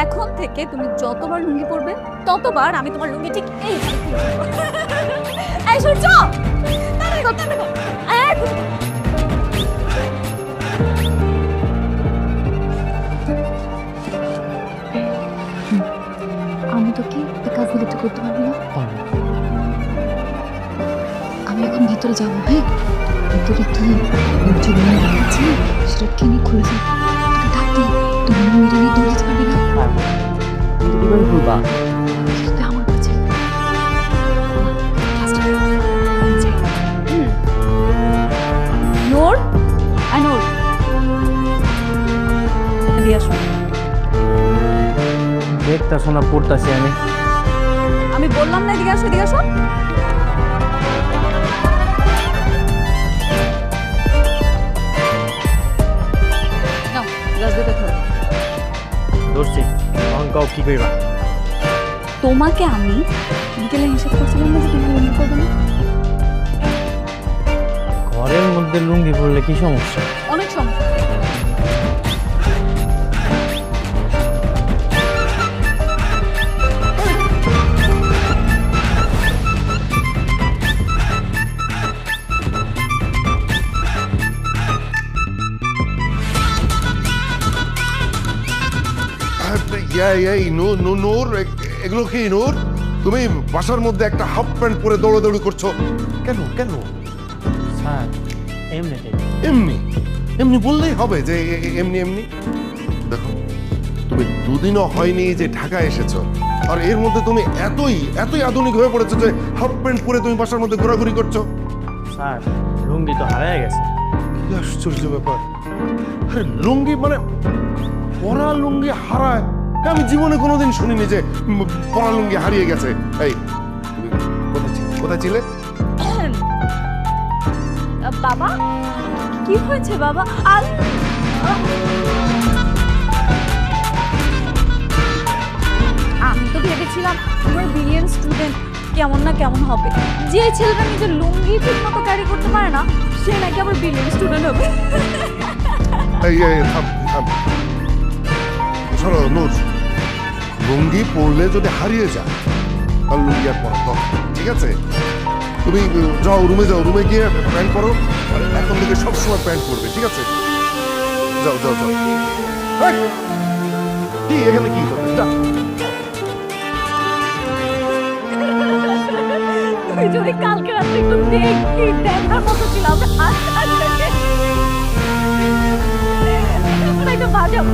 এখন থেকে তুমি যতবার লুঙ্গি পরবে ততবার আমি তোমার লুঙ্গি ঠিক এই এই সূর্য তাড়াতাড়ি কর তাড়াতাড়ি কর আমি তোকে এই কাজগুলো তো করতে পারবি না। আমি এখন ভিতরে যাবো, হ্যাঁ ভিতরে কি যে মেয়ে আছে সেটা কিনে খুলে যাবো, তোকে ডাকতে তুমি মেয়েটা নিয়ে দৌড়ে যেতে পারবি না। কিভাবে করবা? তুই আমার কাছে নূর নূর এদিকে আসো। দেখতা শোনা পড়তাছি আমি। আমি বললাম না এদিকে আসো এদিকে আসো। নাও গ্লাস দুটো ধরো। ধরছি অঙ্কাও কি কইবা? তোমাকে আমি বিকেলে হিসাব করছিলাম না যে তুমি লুঙ্গি করবে না। ঘরের মধ্যে লুঙ্গি পরলে কি সমস্যা? অনেক সমস্যা। নূর এগুলো কি নূর? তুমি বাসার মধ্যে একটা হাফ প্যান্ট পরে দৌড়াদৌড়ি করছো কেন কেন? স্যার এমনিতেই। এমনি এমনি বললেই হবে যে এমনি এমনি? দেখো তুমি দুদিনও হয়নি যে ঢাকা এসেছো, আর এর মধ্যে তুমি এতই এতই আধুনিক হয়ে পড়েছো যে হাফ প্যান্ট পরে তুমি বাসার মধ্যে ঘোরাঘুরি করছো। স্যার লুঙ্গি তো হারায় গেছে। কি আশ্চর্য ব্যাপার! আরে লুঙ্গি মানে পরা লুঙ্গি হারায়? আমি জীবনে কোনোদিন শুনিনি যে পরা লুঙ্গি হারিয়ে গেছে। এই তুমি কোথায় ছিলে? বাবা কি হয়েছে বাবা? আমি তো ভেবেছিলাম তোমার ব্রিলিয়েন্ট স্টুডেন্ট কেমন না কেমন হবে, যে ছেলেটা নিজের লুঙ্গি ঠিক মতো ক্যারি করতে পারে না সে নাকি আবার ব্রিলিয়েন্ট স্টুডেন্ট হবে। এই থাম থাম, শোনো নূর, লুঙ্গি পরলে যদি হারিয়ে যায় তাহলে লুঙ্গি আর পরা দরকার, ঠিক আছে? তুমি যাও রুমে গিয়ে প্যান্ট পরো, আর এখন থেকে সবসময় প্যান্ট পরবে, ঠিক আছে? যাও যাও যাও। এই, কি এখানে কি করবে? যা। তুই যদি কালকে রাতে একটু দেখতি দেখার মতো ছিল আমরা হাসতে হাসতে বাজাও